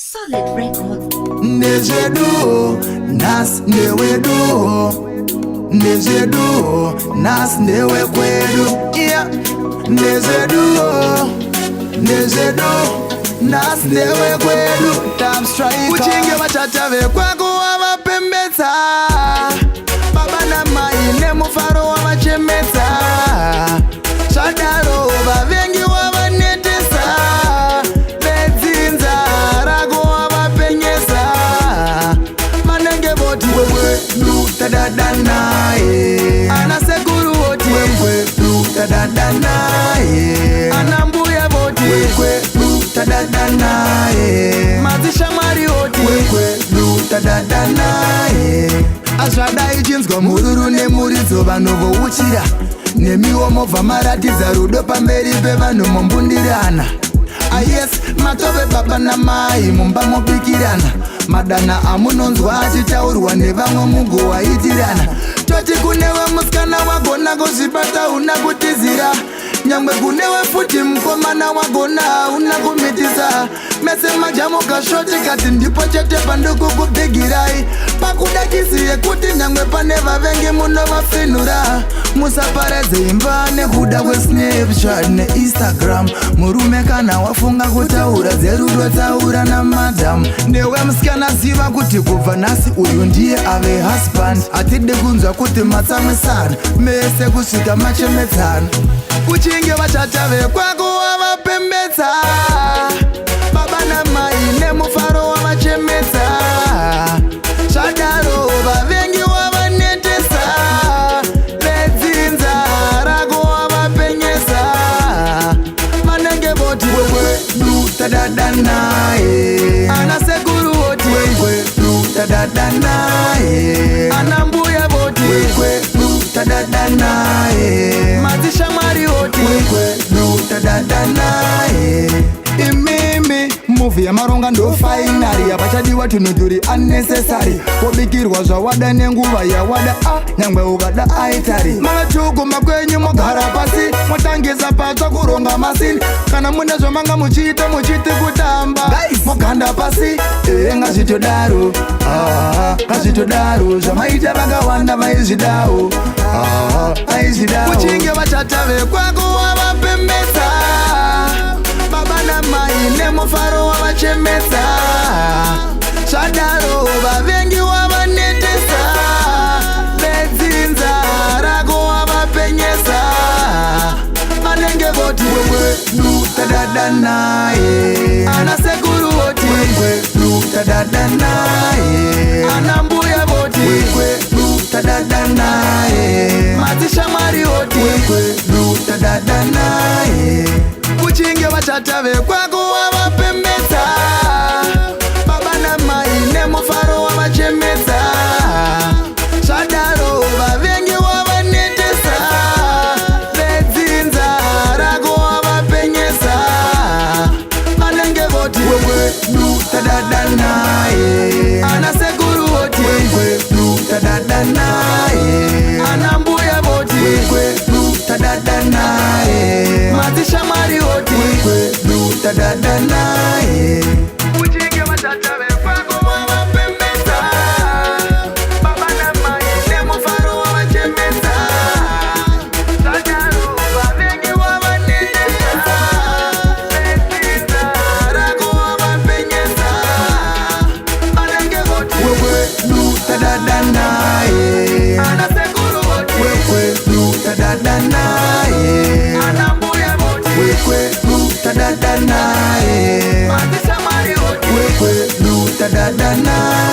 Solid record. Nezedo, nas newedo. Nezedo, nas newe kwedu. Yeah. Nezedo, nas newe kwedu. Tam striker. Uchinge wachachave kwako wamapembeza. Baba na mai ne mufaro wamachemeza. Shadaro vavengi wavanetesa. Bedzinza rago wavapenyesa. Manenge voti wewe lutadadanae. Anasekuru voti wewe lutadadanae. Anambuya voti wewe lutadadanae. Mazishamari voti wewe lutadadanae. Azvada ichinzwa mururu nemuridzo vanhu vouchira nemiwo mobva maratidza rudo pamberi pevanhu mombundirana. Yes, matove baba namai mumba mobikirana. Madana amunonzwa achitaurwa nevamwe mugowaitirana. Toti kunewe musikana wagona kuzvibata una kutizira. Nyangwe kunewe futi mukomana wagona una kumitisa. Mese majamuka shoti kati ndipo chete panduku kubigirai. Pakudakisiye kuti nyangwe pane vavengi muno vafinura. Musaparadze imba nekuda kweSnapchat neInstagram. Murume kana wafunga kutaura zerudo taura namadam. Newe musikana ziva kuti kubva nhasi uyu ndiye ave husband. Hatide kunzwa kuti matsamwisana mese kusvika machemedzana. Uchinge vachatave kwako wavapembedza. Baba namai nemufaro wavachemedza. Shadaro vavengi wavanetesa. Bedzinza rago wavapenyesa. Manenge voti wewe lutadadanae. Anasekuru voti wewe lutadadanae. Anambuya voti wewe lutadadanae. Mazishamari voti wewe lutadadanae. Imimi movie yamaronga ndo finali. Yapachadiwa tunudhuri unnecessary. Wobikirwa zvawada nenguva yawada. Nyangwe ukada aitari. Mavachuku makwenyu mogara pasi. Motangisa patsva kuronga masini. Kana mune zvamanga muchita muchiti kutamba moganda pasi. Ngazvitodaro ngazvitodaro. Zvamaita vakawanda vaizvidawo aizvidawo. Uchinge vachatave kwako wavapembedza. Baba namai nemufaro wavachemedza. Shadaro vavengi wavanetesa. Bedzinza rago wavapenyesa. Manenge voti wewe lutadadanae. Anasekuru voti wewe lutadadanae. Anambuya voti wewe lutadadanae. Mazishamari voti wewe lutadadanae. Uchinge vachatave kwako wavapembedza. Baba namai nemufaro wavachemedza. Shadaro vavengi wavanetesa. Bedzinza rago wavapenyesa. Manenge voti wewe lutadadanae. Anasekuru voti wewe lutadadanae. Anambuya voti wewe lutadadanae. Mazishamari voti wewe lutadadanae. Uchinge vachatave kwako wavapembedza. Baba namai nemufaro wavachemedza. Shadaro vavengi wavanetesa. Bedzinza rago wavapenyesa. Manenge voti wewe lutadadanae. Anasekuru voti wewe lutadadanae. Anambuya voti wewe lutadadanae. Mazishamari voti wewe lutadadanae.